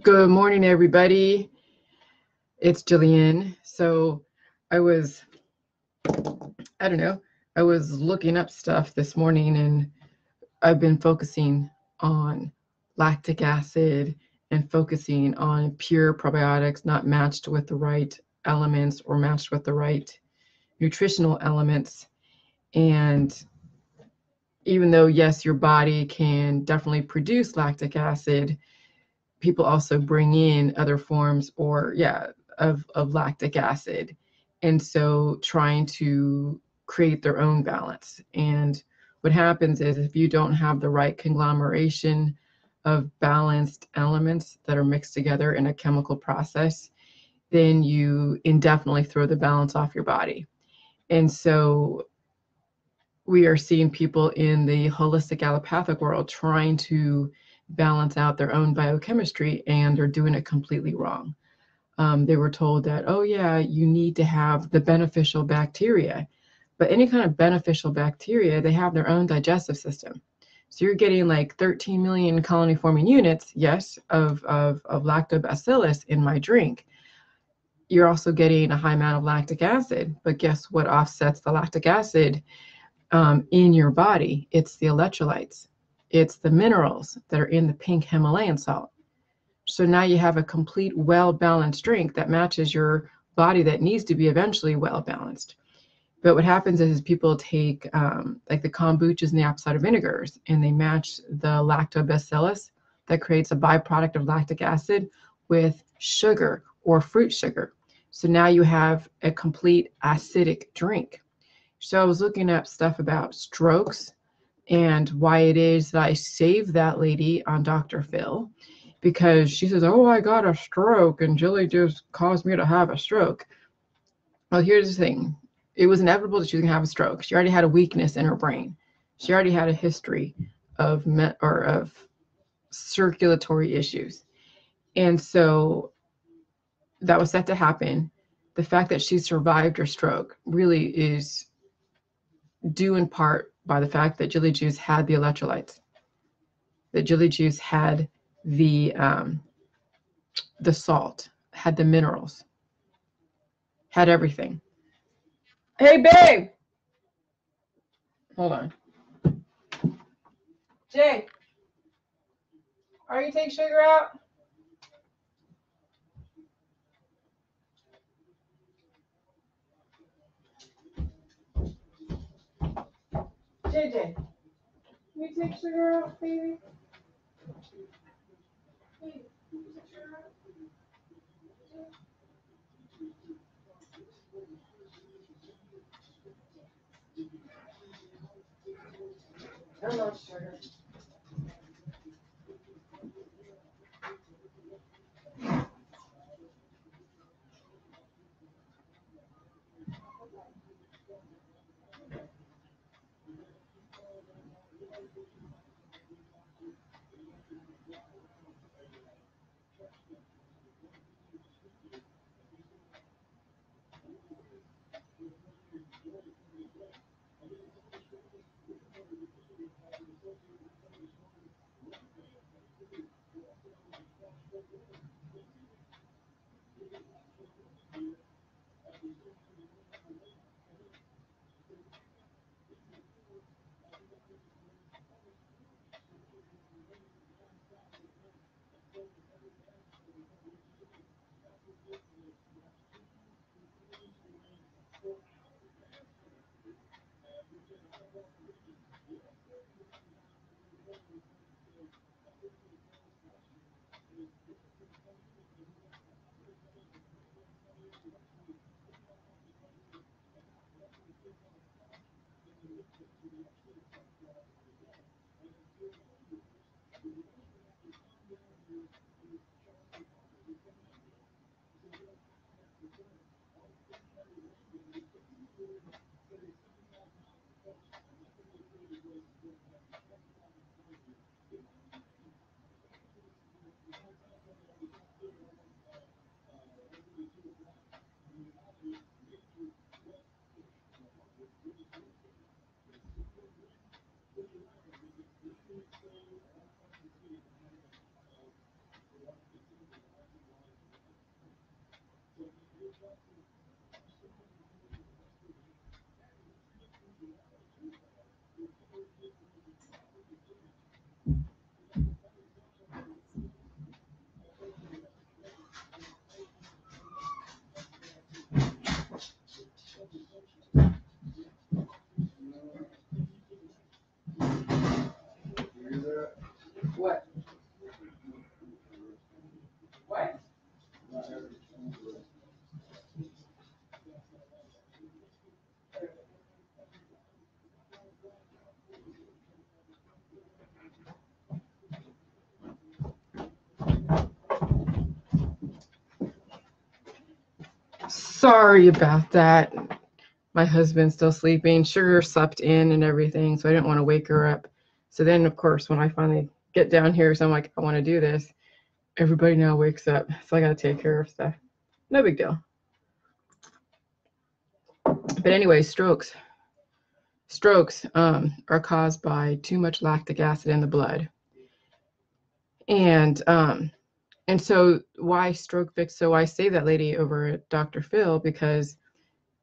Good morning, everybody. It's Jillian. So I was looking up stuff this morning, and I've been focusing on lactic acid and focusing on pure probiotics, not matched with the right elements or matched with the right nutritional elements. And even though, yes, your body can definitely produce lactic acid, people also bring in other forms of lactic acid. And so trying to create their own balance. And what happens is if you don't have the right conglomeration of balanced elements that are mixed together in a chemical process, then you indefinitely throw the balance off your body. And so we are seeing people in the holistic allopathic world trying to balance out their own biochemistry, and they're doing it completely wrong. They were told that, oh yeah, you need to have the beneficial bacteria, but any kind of beneficial bacteria, they have their own digestive system. So you're getting like 13 million colony forming units, yes, of lactobacillus in my drink. You're also getting a high amount of lactic acid, but guess what offsets the lactic acid in your body? It's the electrolytes. It's the minerals that are in the pink Himalayan salt. So now you have a complete well-balanced drink that matches your body that needs to be eventually well-balanced. But what happens is people take like the kombuchas and the apple cider vinegars, and they match the lactobacillus that creates a byproduct of lactic acid with sugar or fruit sugar. So now you have a complete acidic drink. So I was looking up stuff about strokes and why it is that I saved that lady on Dr. Phil, because she says, oh, I got a stroke and Jilly just caused me to have a stroke. Well, here's the thing. It was inevitable that she was going to have a stroke. She already had a weakness in her brain. She already had a history of circulatory issues. And so that was set to happen. The fact that she survived her stroke really is due in part by the fact that Jilly Juice had the electrolytes, that Jilly Juice had the salt, had the minerals, had everything. Hey, babe! Hold on. Jay, are you taking sugar out? JJ, can you take sugar out, baby? Hey, can you take sugar out? I don't want sugar. Sorry about that. My husband's still sleeping. Sugar slept in and everything, so I didn't want to wake her up. So then, of course, when I finally get down here, so I'm like, I want to do this, everybody now wakes up. So I got to take care of stuff. No big deal. But anyway, strokes. Strokes are caused by too much lactic acid in the blood. And so why stroke fix? So I saved that lady over at Dr. Phil because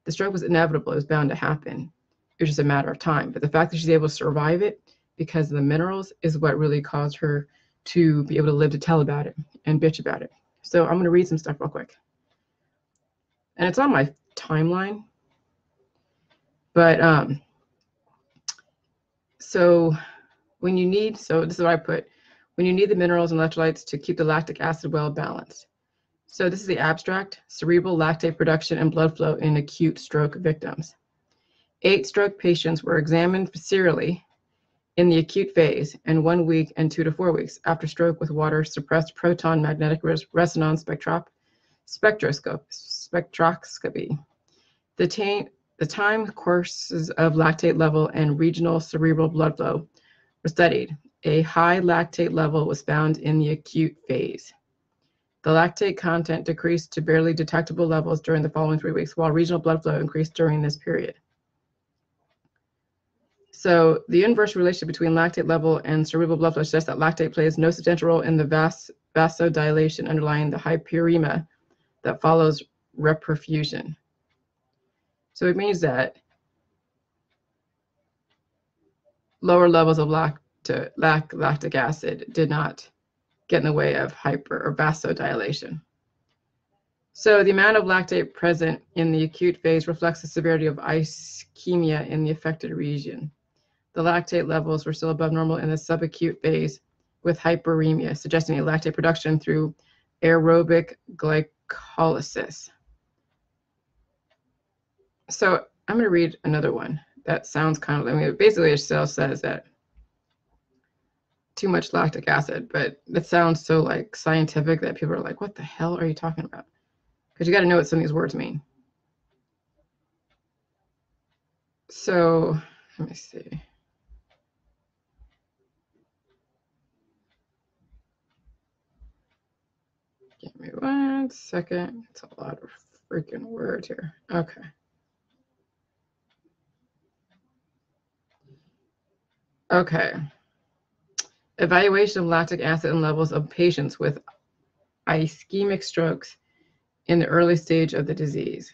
the stroke was inevitable. It was bound to happen. It was just a matter of time. But the fact that she's able to survive it because of the minerals is what really caused her to be able to live to tell about it and bitch about it. So I'm going to read some stuff real quick. And it's on my timeline. But so when you need, so this is what I put, when you need the minerals and electrolytes to keep the lactic acid well balanced. So this is the abstract: cerebral lactate production and blood flow in acute stroke victims. 8 stroke patients were examined serially in the acute phase and 1 week and 2 to 4 weeks after stroke with water suppressed proton magnetic resonance spectroscopy. The time courses of lactate level and regional cerebral blood flow were studied. A high lactate level was found in the acute phase. The lactate content decreased to barely detectable levels during the following 3 weeks, while regional blood flow increased during this period. So the inverse relationship between lactate level and cerebral blood flow suggests that lactate plays no substantial role in the vasodilation underlying the hyperemia that follows reperfusion. So it means that lower levels of lactic acid did not get in the way of hyper or vasodilation. So the amount of lactate present in the acute phase reflects the severity of ischemia in the affected region. The lactate levels were still above normal in the subacute phase with hyperemia, suggesting a lactate production through aerobic glycolysis. So I'm going to read another one that sounds kind of, I mean, basically it still says that too much lactic acid, but it sounds so like scientific that people are like, what the hell are you talking about? Because you got to know what some of these words mean. So let me see. Give me 1 second. It's a lot of freaking words here. Okay. Okay. Evaluation of lactic acid in levels of patients with ischemic strokes in the early stage of the disease.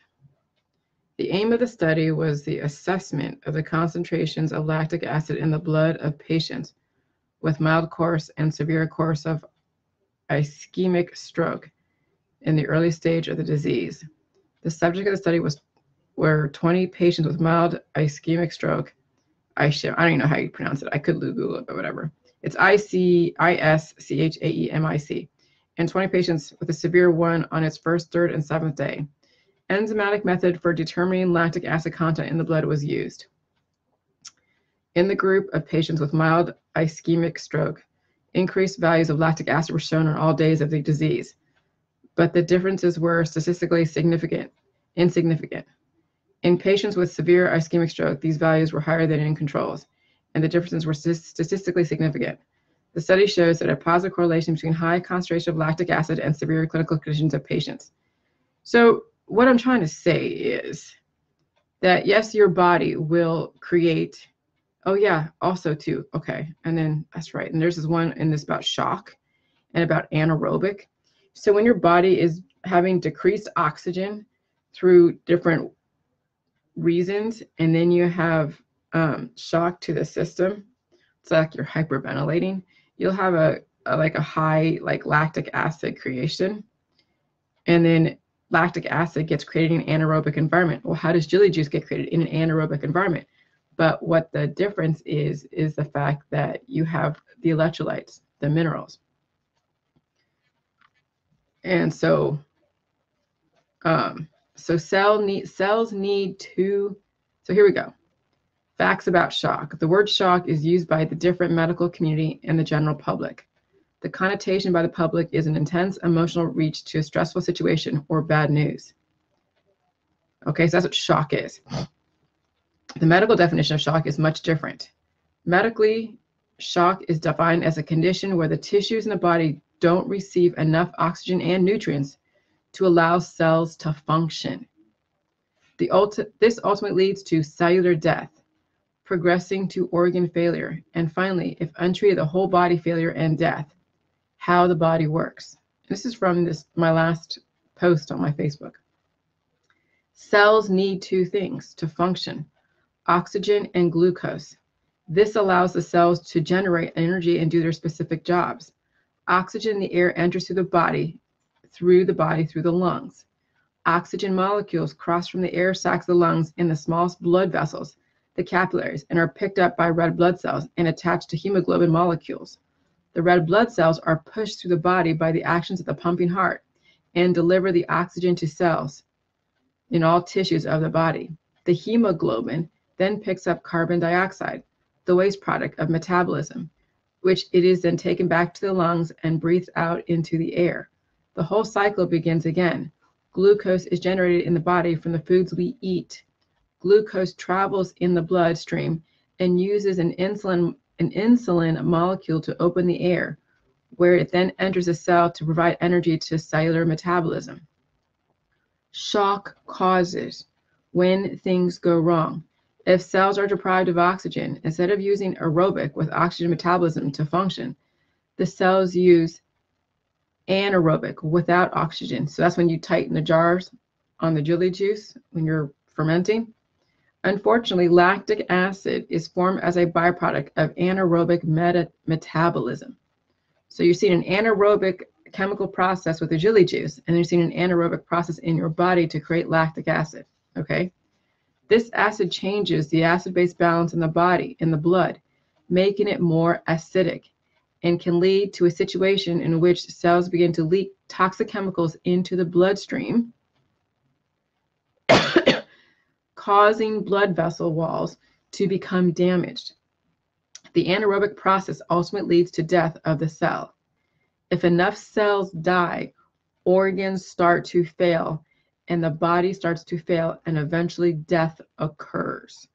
The aim of the study was the assessment of the concentrations of lactic acid in the blood of patients with mild course and severe course of ischemic stroke in the early stage of the disease. The subject of the study were 20 patients with mild ischemic stroke. I don't even know how you pronounce it. I could Google it, but whatever. It's ISCHAEMIC. And 20 patients with a severe one on its first, third, and 7th day. Enzymatic method for determining lactic acid content in the blood was used. In the group of patients with mild ischemic stroke, increased values of lactic acid were shown on all days of the disease, but the differences were statistically insignificant. In patients with severe ischemic stroke, these values were higher than in controls, and the differences were statistically significant. The study shows that a positive correlation between high concentration of lactic acid and severe clinical conditions of patients. So what I'm trying to say is that yes, your body will create, oh yeah, also too, okay, and then that's right. And there's this one in this about shock and about anaerobic. So when your body is having decreased oxygen through different reasons, and then you have shock to the system, it's like you're hyperventilating, you'll have a high like lactic acid creation, and then lactic acid gets created in an anaerobic environment. Well, how does Jilly juice get created in an anaerobic environment? But what the difference is the fact that you have the electrolytes, the minerals. And cells need to, so here we go. Facts about shock. The word shock is used by the different medical community and the general public. The connotation by the public is an intense emotional reach to a stressful situation or bad news. Okay, so that's what shock is. The medical definition of shock is much different. Medically, shock is defined as a condition where the tissues in the body don't receive enough oxygen and nutrients to allow cells to function. This ultimately leads to cellular death, progressing to organ failure, and finally, if untreated, the whole body failure and death. How the body works. This is from my last post on my Facebook. Cells need two things to function: oxygen and glucose. This allows the cells to generate energy and do their specific jobs. Oxygen in the air enters through the body through the lungs. Oxygen molecules cross from the air sacs of the lungs in the smallest blood vessels, the capillaries, and are picked up by red blood cells and attached to hemoglobin molecules. The red blood cells are pushed through the body by the actions of the pumping heart and deliver the oxygen to cells in all tissues of the body. The hemoglobin then picks up carbon dioxide, the waste product of metabolism, which it is then taken back to the lungs and breathed out into the air. The whole cycle begins again. Glucose is generated in the body from the foods we eat. Glucose travels in the bloodstream and uses an insulin molecule to open the air, where it then enters a cell to provide energy to cellular metabolism. Shock causes when things go wrong. If cells are deprived of oxygen, instead of using aerobic with oxygen metabolism to function, the cells use anaerobic without oxygen. So that's when you tighten the jars on the Jilly juice when you're fermenting. Unfortunately, lactic acid is formed as a byproduct of anaerobic metabolism. So you're seeing an anaerobic chemical process with the Jilly juice, and you're seeing an anaerobic process in your body to create lactic acid, okay? This acid changes the acid-base balance in the body, in the blood, making it more acidic, and can lead to a situation in which cells begin to leak toxic chemicals into the bloodstream, causing blood vessel walls to become damaged. The anaerobic process ultimately leads to death of the cell. If enough cells die, organs start to fail, and the body starts to fail, and eventually death occurs.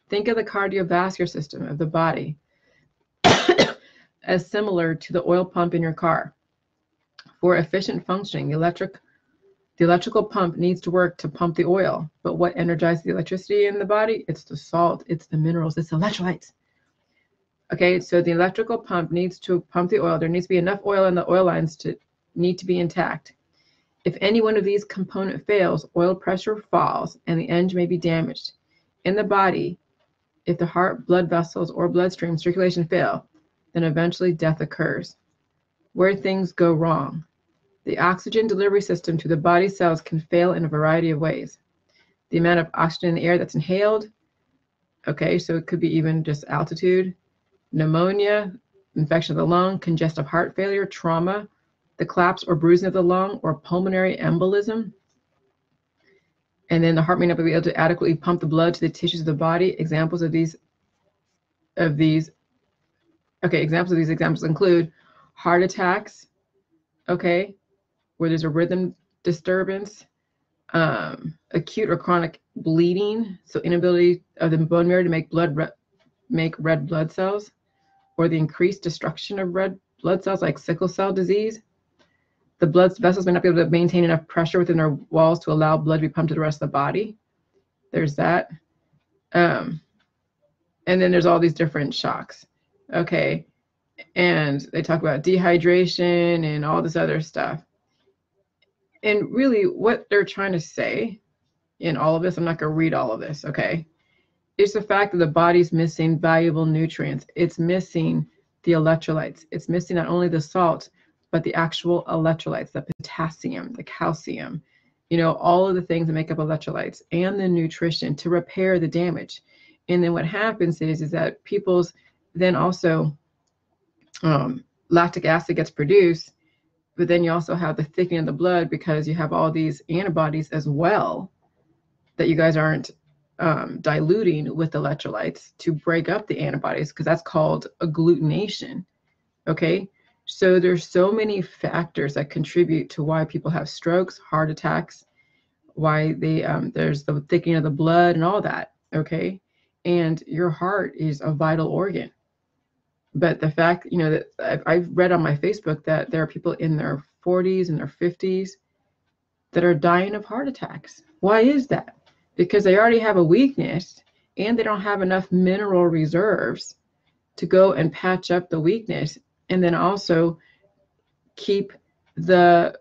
Think of the cardiovascular system of the body as similar to the oil pump in your car. For efficient functioning, the electrical pump needs to work to pump the oil, but what energizes the electricity in the body? It's the salt, it's the minerals, it's the electrolytes. Okay, so the electrical pump needs to pump the oil. There needs to be enough oil in the oil lines to need to be intact. If any one of these components fails, oil pressure falls and the engine may be damaged. In the body, if the heart, blood vessels, or bloodstream circulation fail, then eventually death occurs. Where things go wrong. The oxygen delivery system to the body cells can fail in a variety of ways. The amount of oxygen in the air that's inhaled, okay, so it could be even just altitude, pneumonia, infection of the lung, congestive heart failure, trauma, the collapse or bruising of the lung, or pulmonary embolism. And then the heart may not be able to adequately pump the blood to the tissues of the body. Examples of these include heart attacks, okay, where there's a rhythm disturbance, acute or chronic bleeding, so inability of the bone marrow to make red blood cells, or the increased destruction of red blood cells like sickle cell disease. The blood vessels may not be able to maintain enough pressure within their walls to allow blood to be pumped to the rest of the body. There's that. And then there's all these different shocks, okay? And they talk about dehydration and all this other stuff. And really what they're trying to say in all of this, I'm not going to read all of this, okay? It's the fact that the body's missing valuable nutrients. It's missing the electrolytes. It's missing not only the salt, but the actual electrolytes, the potassium, the calcium, you know, all of the things that make up electrolytes and the nutrition to repair the damage. And then what happens is that people's then also lactic acid gets produced, But then you also have the thickening of the blood because you have all these antibodies as well that you guys aren't diluting with electrolytes to break up the antibodies, because that's called agglutination. Okay, so there's so many factors that contribute to why people have strokes, heart attacks, why they there's the thickening of the blood and all that. Okay, and your heart is a vital organ. But the fact, that I've read on my Facebook that there are people in their 40s and their 50s that are dying of heart attacks. Why is that? Because they already have a weakness and they don't have enough mineral reserves to go and patch up the weakness, and then also keep the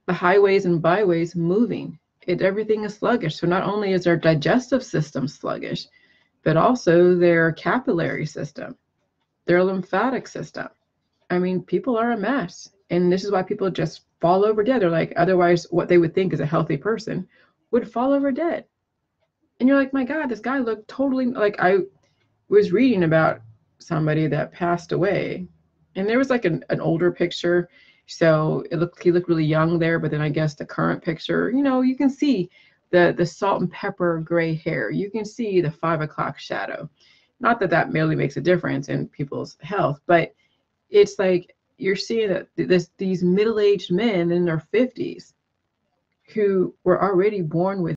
highways and byways moving. Everything is sluggish. So not only is their digestive system sluggish, but also their capillary system, their lymphatic system. I mean, people are a mess. And this is why people just fall over dead. They're like, otherwise, what they would think is a healthy person would fall over dead. And you're like, my God, this guy looked totally like, I was reading about somebody that passed away. And there was like an older picture. So he looked really young there. But then I guess the current picture, you can see the salt and pepper gray hair. You can see the 5 o'clock shadow. Not that that merely makes a difference in people's health, but it's like you're seeing that these middle-aged men in their 50s who were already born with,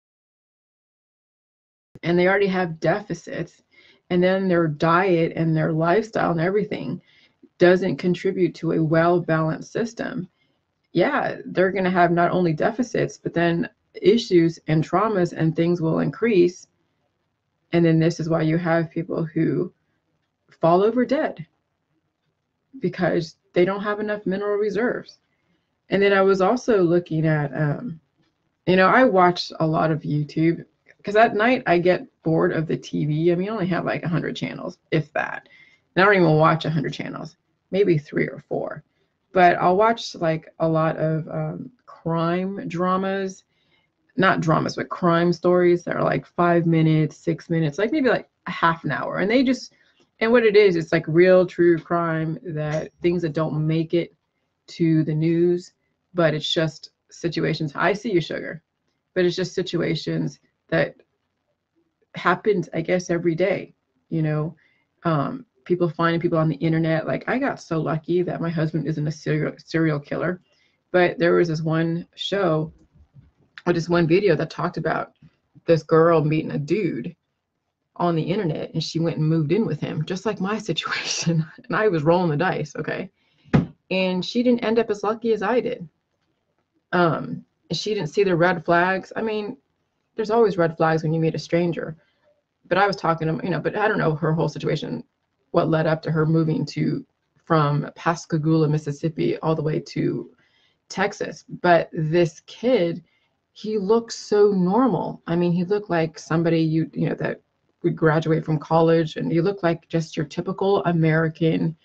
and they already have deficits, and then their diet and their lifestyle and everything doesn't contribute to a well-balanced system. Yeah, they're going to have not only deficits, but then issues and traumas and things will increase. And then this is why you have people who fall over dead because they don't have enough mineral reserves. And then I was also looking at, I watch a lot of YouTube because at night I get bored of the TV. I mean, I only have like 100 channels, if that. And I don't even watch 100 channels, maybe 3 or 4. But I'll watch like a lot of crime dramas, not dramas, but crime stories that are like 5 minutes, 6 minutes, like maybe like a half an hour. And what it is, it's like real true crime, that things that don't make it to the news, but it's just situations. I see you, sugar, but it's just situations that happens, I guess, every day. People finding people on the internet. Like, I got so lucky that my husband isn't a serial killer, but there was this one show or just one video that talked about this girl meeting a dude on the internet, and she went and moved in with him, just like my situation. And I was rolling the dice, okay? And she didn't end up as lucky as I did. She didn't see the red flags. I mean, there's always red flags when you meet a stranger. But I was talking to, but I don't know her whole situation, what led up to her moving from Pascagoula, Mississippi, all the way to Texas. But this kid, he looked so normal. I mean, he looked like somebody that would graduate from college, and he looked like just your typical American,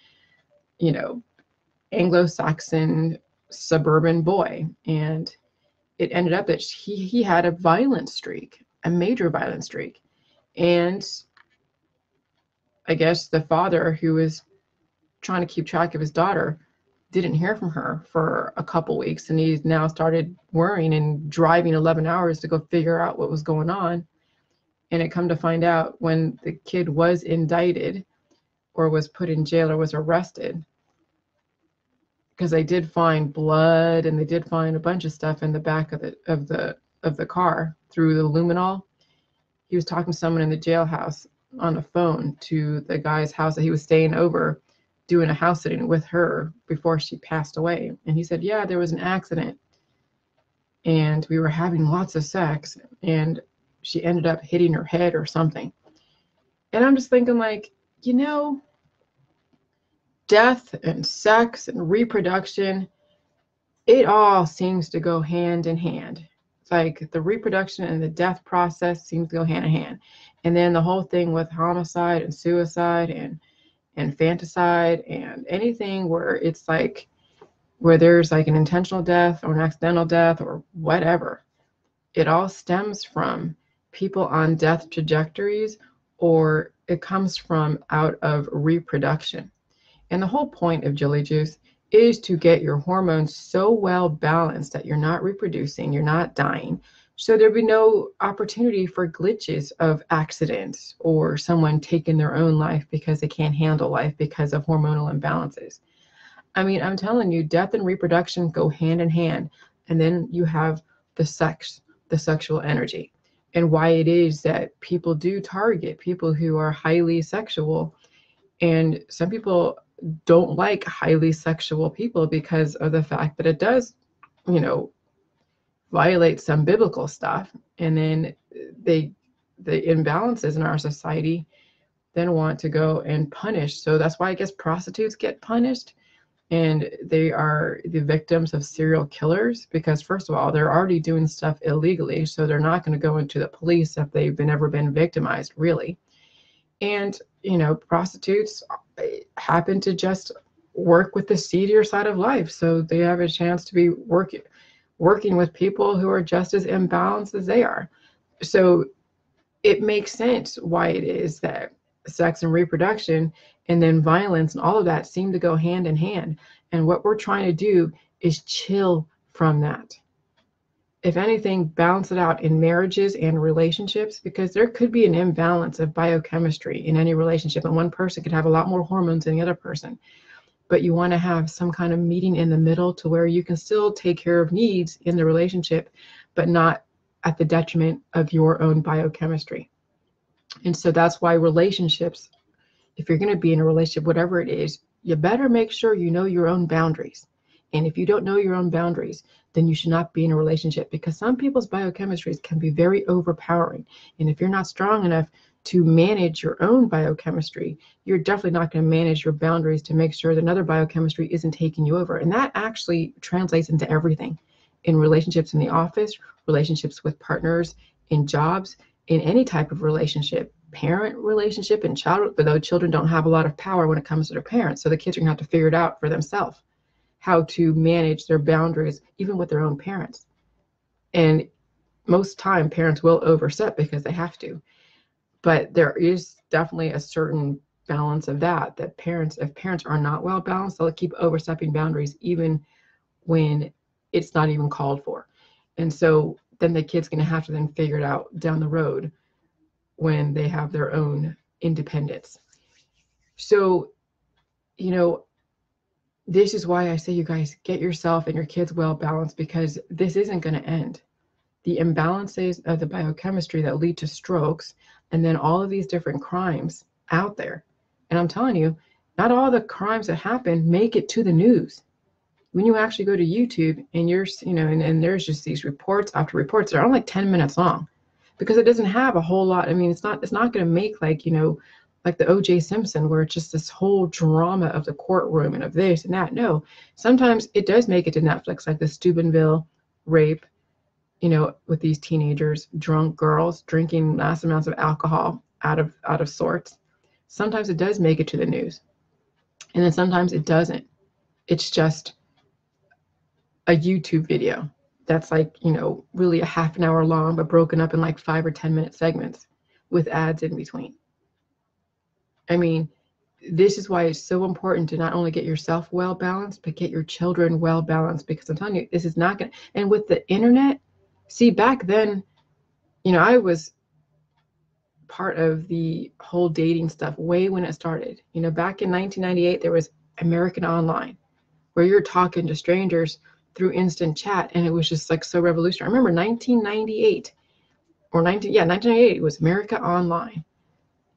Anglo-Saxon suburban boy. And it ended up that he had a violent streak, a major violent streak. And I guess the father, who was trying to keep track of his daughter, didn't hear from her for a couple weeks, and he's now started worrying and driving 11 hours to go figure out what was going on. And it come to find out, when the kid was indicted or was put in jail or was arrested, because they did find blood and they did find a bunch of stuff in the back of the car through the luminol. He was talking to someone in the jailhouse on the phone to the guy's house that he was staying over, doing a house sitting with her before she passed away. And he said, yeah, there was an accident and we were having lots of sex and she ended up hitting her head or something. And I'm just thinking, like, death and sex and reproduction, it all seems to go hand in hand. It's like the reproduction and the death process seems to go hand in hand. And then the whole thing with homicide and suicide and infanticide and anything where it's like, where there's like an intentional death or an accidental death or whatever, it all stems from people on death trajectories, or it comes from out of reproduction. And the whole point of Jilly Juice is to get your hormones so well balanced that you're not reproducing, you're not dying. So there'd be no opportunity for glitches of accidents or someone taking their own life because they can't handle life because of hormonal imbalances. I mean, I'm telling you, death and reproduction go hand in hand. And then you have the sex, the sexual energy, and why it is that people do target people who are highly sexual. And some people don't like highly sexual people because of the fact that it does, you know, violate some biblical stuff. And then they, the imbalances in our society then want to go and punish. So that's why I guess prostitutes get punished and they are the victims of serial killers because first of all they're already doing stuff illegally, so they're not going to go into the police if they've ever been victimized, really. And prostitutes happen to just work with the seedier side of life, so they have a chance to be working with people who are just as imbalanced as they are. So it makes sense why it is that sex and reproduction and then violence and all of that seem to go hand in hand. And what we're trying to do is chill from that. If anything, balance it out in marriages and relationships, because there could be an imbalance of biochemistry in any relationship, and one person could have a lot more hormones than the other person. But you want to have some kind of meeting in the middle to where you can still take care of needs in the relationship, but not at the detriment of your own biochemistry. And so that's why relationships, if you're going to be in a relationship, whatever it is, you better make sure you know your own boundaries. And if you don't know your own boundaries, then you should not be in a relationship, because some people's biochemistries can be very overpowering. And if you're not strong enough to manage your own biochemistry, you're definitely not going to manage your boundaries to make sure that another biochemistry isn't taking you over. And that actually translates into everything, in relationships in the office, relationships with partners, in jobs, in any type of relationship, parent relationship and child, but though children don't have a lot of power when it comes to their parents. So the kids are gonna have to figure it out for themselves, how to manage their boundaries, even with their own parents. And most time parents will overstep because they have to. But there is definitely a certain balance of that, that parents, if parents are not well balanced, they'll keep overstepping boundaries even when it's not even called for. And so then the kid's gonna have to then figure it out down the road when they have their own independence. So, this is why I say, you guys, get yourself and your kids well balanced, because this isn't going to end. The imbalances of the biochemistry that lead to strokes and then all of these different crimes out there. And I'm telling you, not all the crimes that happen make it to the news. When you actually go to YouTube and and there's just these reports after reports that are only like 10 minutes long, because it doesn't have a whole lot. I mean, it's not going to make like the O.J. Simpson, where it's just this whole drama of the courtroom and of this and that. No, sometimes it does make it to Netflix, like the Steubenville rape, with these teenagers, drunk girls drinking mass amounts of alcohol out of sorts. Sometimes it does make it to the news, and then sometimes it doesn't. It's just a YouTube video that's like, really a half an hour long, but broken up in like 5 or 10 minute segments with ads in between. I mean, this is why it's so important to not only get yourself well balanced, but get your children well balanced, because I'm telling you, this is not going to, and with the internet, see, back then, I was part of the whole dating stuff way when it started. Back in 1998, there was American Online, where you're talking to strangers through instant chat, and it was just like so revolutionary. I remember 1998 1998 was America Online.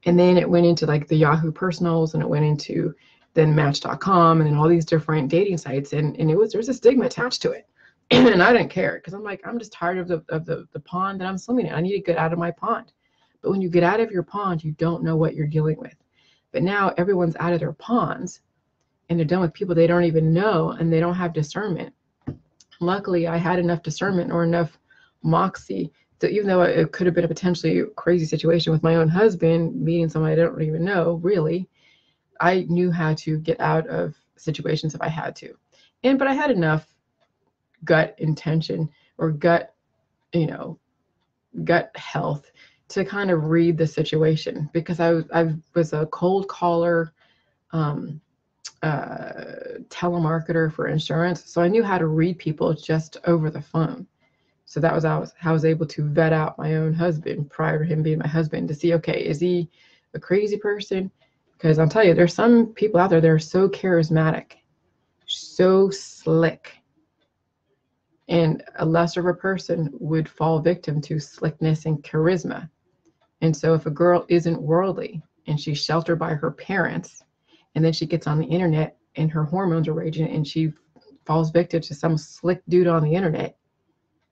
And then it went into like the Yahoo Personals, and it went into then Match.com, and then all these different dating sites, and there's a stigma attached to it. And I didn't care, because I'm like, I'm just tired of the pond that I'm swimming in. I need to get out of my pond. But when you get out of your pond, you don't know what you're dealing with. But now everyone's out of their ponds, and they're done with people they don't even know, and they don't have discernment. Luckily, I had enough discernment or enough moxie. So even though it could have been a potentially crazy situation with my own husband, meeting somebody I don't even know, really, I knew how to get out of situations if I had to. But I had enough gut intention or gut health to kind of read the situation, because I was a cold caller telemarketer for insurance, so I knew how to read people just over the phone. So that was how I was able to vet out my own husband prior to him being my husband, to see, okay, is he a crazy person? Because I'll tell you, there's some people out there that are so charismatic, so slick, and a lesser of a person would fall victim to slickness and charisma. And so if a girl isn't worldly and she's sheltered by her parents, and then she gets on the internet and her hormones are raging and she falls victim to some slick dude on the internet,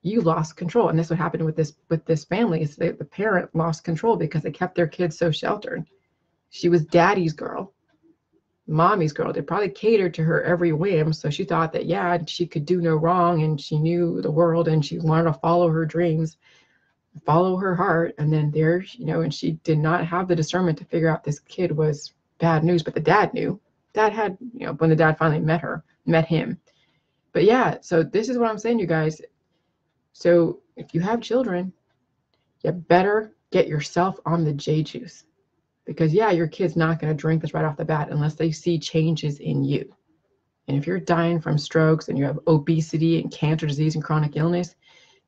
you lost control. And that's what happened with this family, is the parent lost control because they kept their kids so sheltered. She was daddy's girl, mommy's girl. They probably catered to her every whim, so she thought that, yeah, she could do no wrong, and she knew the world, and she wanted to follow her dreams, follow her heart. And then there, and she did not have the discernment to figure out this kid was bad news. But the dad knew. Dad had, when the dad finally met him. But yeah, so this is what I'm saying, you guys. So if you have children, you better get yourself on the J juice. Because yeah, your kid's not going to drink this right off the bat unless they see changes in you. And if you're dying from strokes and you have obesity and cancer disease and chronic illness,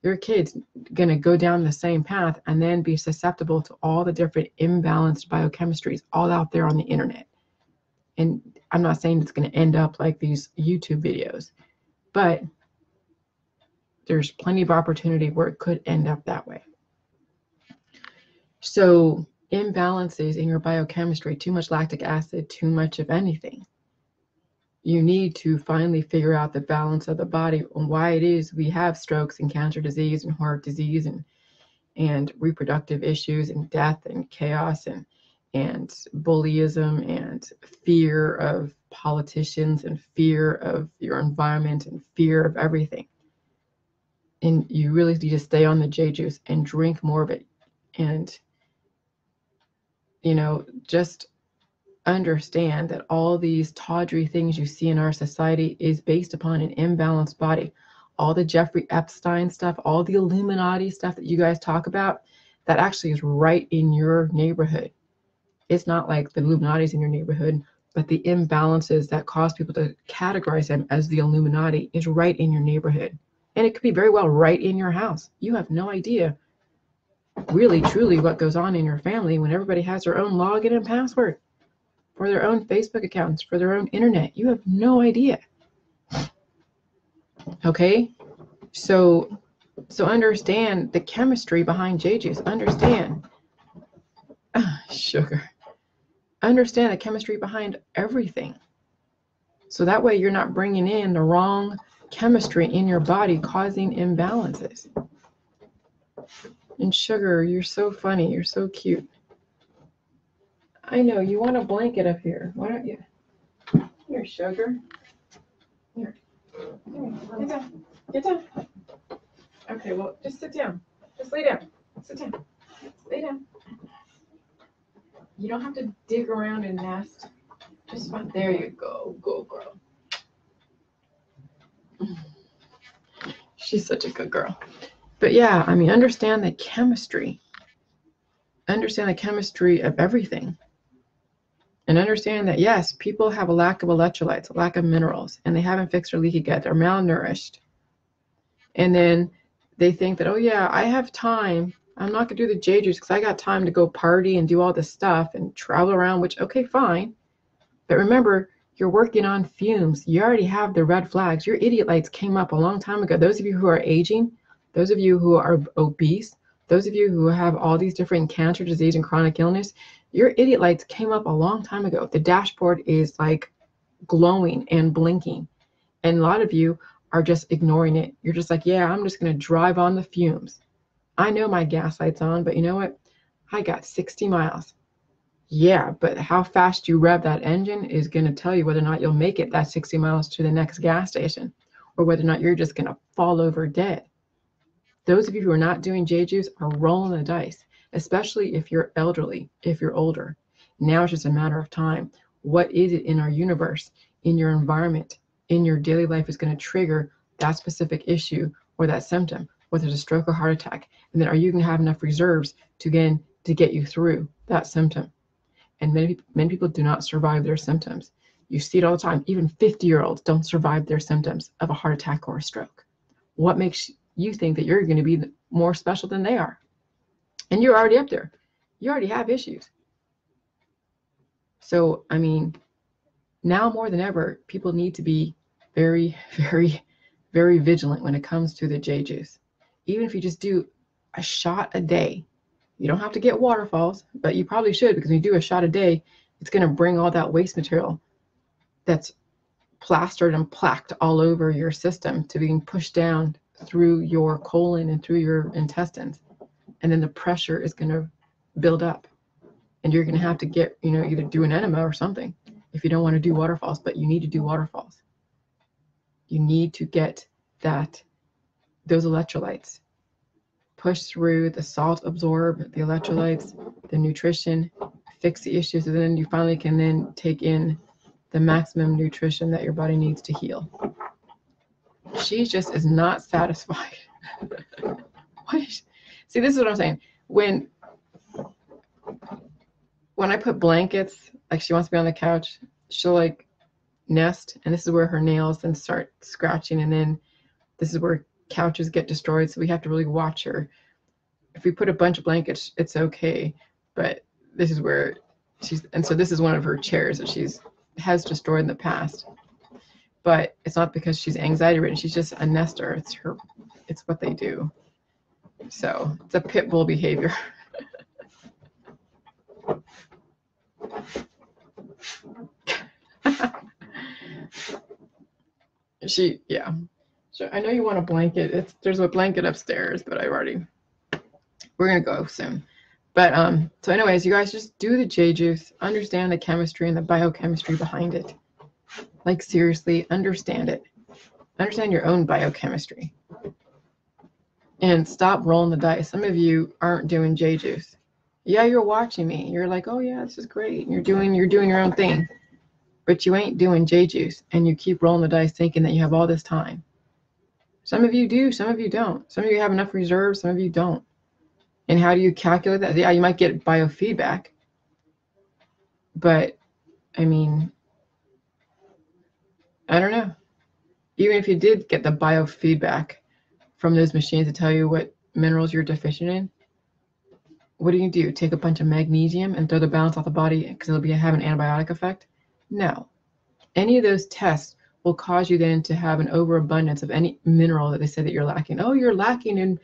your kid's going to go down the same path and then be susceptible to all the different imbalanced biochemistries all out there on the internet. And I'm not saying it's going to end up like these YouTube videos, but there's plenty of opportunity where it could end up that way. So imbalances in your biochemistry, too much lactic acid, too much of anything. You need to finally figure out the balance of the body and why it is we have strokes and cancer disease and heart disease and reproductive issues and death and chaos and bullyism and fear of politicians and fear of your environment and fear of everything. And you really need to stay on the J juice and drink more of it. And just understand that all these tawdry things you see in our society is based upon an imbalanced body. All the Jeffrey Epstein stuff, all the Illuminati stuff that you guys talk about, that actually is right in your neighborhood. It's not like the Illuminati's in your neighborhood, but the imbalances that cause people to categorize them as the Illuminati is right in your neighborhood. And it could be very well right in your house. You have no idea really, truly what goes on in your family when everybody has their own login and password for their own Facebook accounts, for their own internet. You have no idea. Okay? So understand the chemistry behind J juice. Understand. Sugar. Understand the chemistry behind everything. So that way you're not bringing in the wrong chemistry in your body, causing imbalances. And Sugar, you're so funny. You're so cute. I know, you want a blanket up here. Why don't you? Here, Sugar. Here. Get down. Get down. Okay, well, just sit down. Just lay down. Sit down. Lay down. You don't have to dig around and nest. Just fun. There you go. Go, girl. She's such a good girl. But yeah, I mean, understand the chemistry. Understand the chemistry of everything. And understand that, yes, people have a lack of electrolytes, a lack of minerals, and they haven't fixed their leaky gut. They're malnourished. And then they think that, oh, yeah, I have time. I'm not going to do the J juice because I got time to go party and do all this stuff and travel around, which, okay, fine. But remember, you're working on fumes. You already have the red flags. Your idiot lights came up a long time ago. Those of you who are aging, those of you who are obese, those of you who have all these different cancer disease and chronic illness, your idiot lights came up a long time ago. The dashboard is like glowing and blinking. And a lot of you are just ignoring it. You're just like, yeah, I'm just going to drive on the fumes. I know my gas light's on, but you know what? I got 60 miles. Yeah, but how fast you rev that engine is going to tell you whether or not you'll make it that 60 miles to the next gas station, or whether or not you're just going to fall over dead. Those of you who are not doing J juice are rolling the dice, especially if you're elderly, if you're older. Now it's just a matter of time. What is it in our universe, in your environment, in your daily life is going to trigger that specific issue or that symptom, whether it's a stroke or heart attack? And then are you going to have enough reserves to get you through that symptom? And many people do not survive their symptoms You see it all the time. Even 50-year-olds don't survive their symptoms of a heart attack or a stroke. What makes you think that you're going to be more special than they are? And you're already up there. You already have issues. So, I mean, now more than ever, people need to be very, very, very vigilant when it comes to the J juice. Even if you just do a shot a day, you don't have to get waterfalls, but you probably should, because when you do a shot a day, it's going to bring all that waste material that's plastered and plaqued all over your system to being pushed down through your colon and through your intestines. And then the pressure is going to build up. And you're going to have to get, either do an enema or something if you don't want to do waterfalls, but you need to do waterfalls. You need to get those electrolytes. Push through the salt, absorb the electrolytes, the nutrition, fix the issues, and then you finally can then take in the maximum nutrition that your body needs to heal. She just is not satisfied. See, this is what I'm saying. When I put blankets, like she wants to be on the couch, she'll like nest, and this is where her nails then start scratching, and then this is where couches get destroyed, so we have to really watch her. If we put a bunch of blankets, it's okay, but this is where so this is one of her chairs that has destroyed in the past. But it's not because she's anxiety ridden, she's just a nester. It's what they do. So it's a pit bull behavior. So I know you want a blanket. There's a blanket upstairs, but we're gonna go soon. But so anyways, you guys just do the J juice, understand the chemistry and the biochemistry behind it. Like seriously, understand it. Understand your own biochemistry. And stop rolling the dice. Some of you aren't doing J juice. Yeah, you're watching me. You're like, oh yeah, this is great. You're doing your own thing. But you ain't doing J juice, and you keep rolling the dice thinking that you have all this time. Some of you do, some of you don't. Some of you have enough reserves, some of you don't. And how do you calculate that? Yeah, you might get biofeedback. But, I mean, I don't know. Even if you did get the biofeedback from those machines to tell you what minerals you're deficient in, what do? Take a bunch of magnesium and throw the balance off the body because it'll have an antibiotic effect? No. Any of those tests will cause you then to have an overabundance of any mineral that they say that you're lacking. Oh, you're lacking in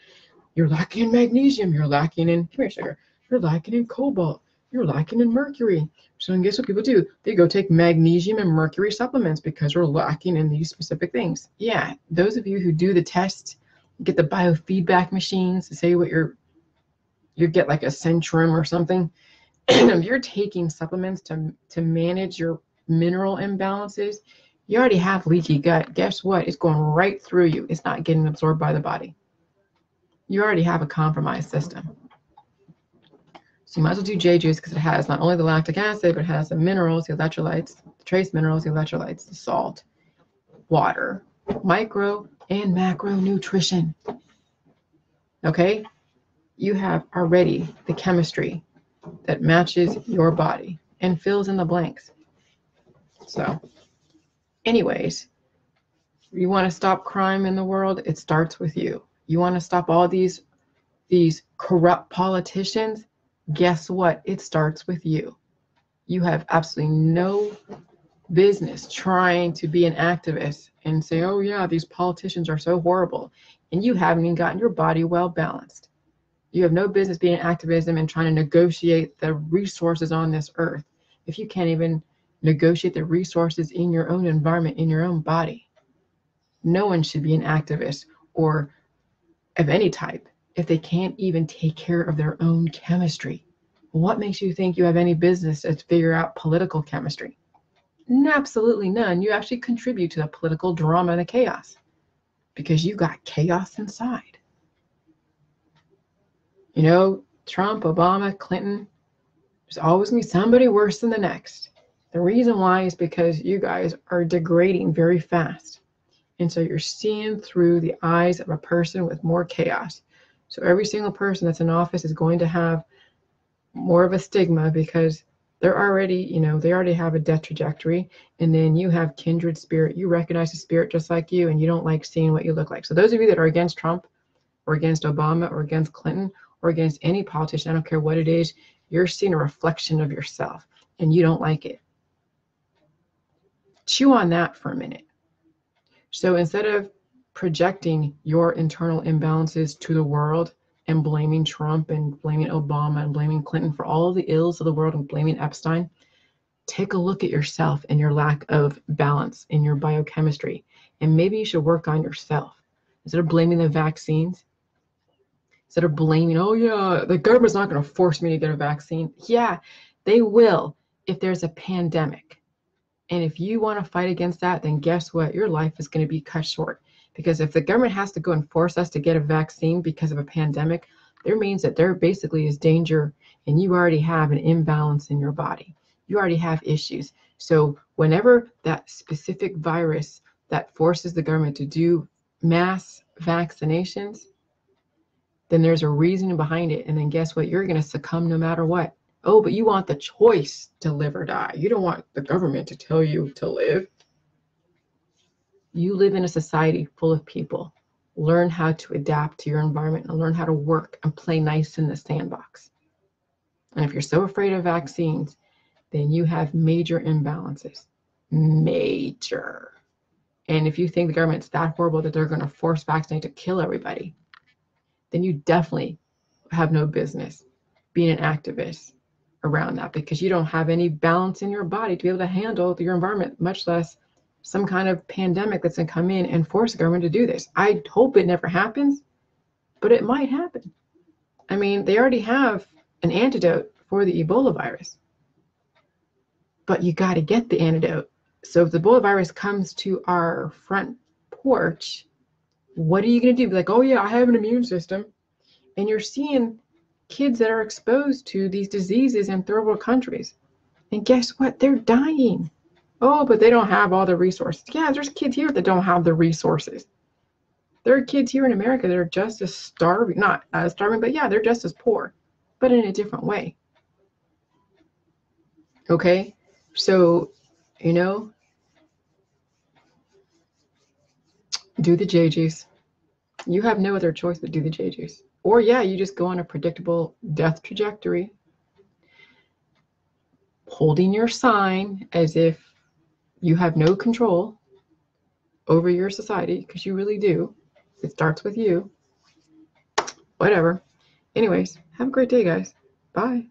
magnesium, you're lacking in, come here, sugar, you're lacking in cobalt, you're lacking in mercury. So guess what people do? They go take magnesium and mercury supplements because you're lacking in these specific things. Yeah, those of you who do the tests, get the biofeedback machines to say what you get like a Centrum or something. If you're taking supplements to manage your mineral imbalances, you already have leaky gut. Guess what? It's going right through you. It's not getting absorbed by the body. You already have a compromised system. So you might as well do J juice because it has not only the lactic acid, but it has the minerals, the electrolytes, the trace minerals, the electrolytes, the salt, water, micro and macro nutrition. Okay? You have already the chemistry that matches your body and fills in the blanks. So, anyways, you want to stop crime in the world? It starts with you. You want to stop all these corrupt politicians? Guess what? It starts with you. You have absolutely no business trying to be an activist and say, oh yeah, these politicians are so horrible, and you haven't even gotten your body well balanced. You have no business being an activism and trying to negotiate the resources on this earth if you can't even negotiate the resources in your own environment, in your own body. No one should be an activist or of any type if they can't even take care of their own chemistry. What makes you think you have any business to figure out political chemistry? Absolutely none. You actually contribute to the political drama and the chaos because you got chaos inside. You know, Trump, Obama, Clinton, there's always going to be somebody worse than the next. The reason why is because you guys are degrading very fast. And so you're seeing through the eyes of a person with more chaos. So every single person that's in office is going to have more of a stigma because They're already, they already have a death trajectory. And then you have kindred spirit. You recognize the spirit just like you, and you don't like seeing what you look like. So those of you that are against Trump or against Obama or against Clinton or against any politician, I don't care what it is, you're seeing a reflection of yourself and you don't like it. Chew on that for a minute. So instead of projecting your internal imbalances to the world and blaming Trump and blaming Obama and blaming Clinton for all of the ills of the world and blaming Epstein, take a look at yourself and your lack of balance in your biochemistry. And maybe you should work on yourself. Instead of blaming the vaccines, instead of blaming, oh yeah, the government's not going to force me to get a vaccine. Yeah, they will if there's a pandemic. And if you want to fight against that, then guess what? Your life is going to be cut short. Because if the government has to go and force us to get a vaccine because of a pandemic, there means that there basically is danger and you already have an imbalance in your body. You already have issues. So whenever that specific virus that forces the government to do mass vaccinations, then there's a reason behind it. And then guess what? You're going to succumb no matter what. Oh, but you want the choice to live or die. You don't want the government to tell you to live. You live in a society full of people. Learn how to adapt to your environment and learn how to work and play nice in the sandbox. And if you're so afraid of vaccines, then you have major imbalances. Major. And if you think the government's that horrible that they're going to force vaccinate to kill everybody, then you definitely have no business being an activist around that, because you don't have any balance in your body to be able to handle your environment, much less some kind of pandemic that's going to come in and force the government to do this. I hope it never happens, but it might happen. I mean, they already have an antidote for the Ebola virus, but you got to get the antidote. So if the Ebola virus comes to our front porch, what are you going to do? Be like, oh yeah, I have an immune system. And you're seeing kids that are exposed to these diseases in third world countries. And guess what? They're dying. Oh, but they don't have all the resources. Yeah, there's kids here that don't have the resources. There are kids here in America that are just as starving, not as starving, but yeah, they're just as poor, but in a different way. Okay? So, do the JGs. You have no other choice but do the JGs. Or yeah, you just go on a predictable death trajectory, holding your sign as if you have no control over your society, because you really do. It starts with you. Whatever. Anyways, have a great day, guys. Bye.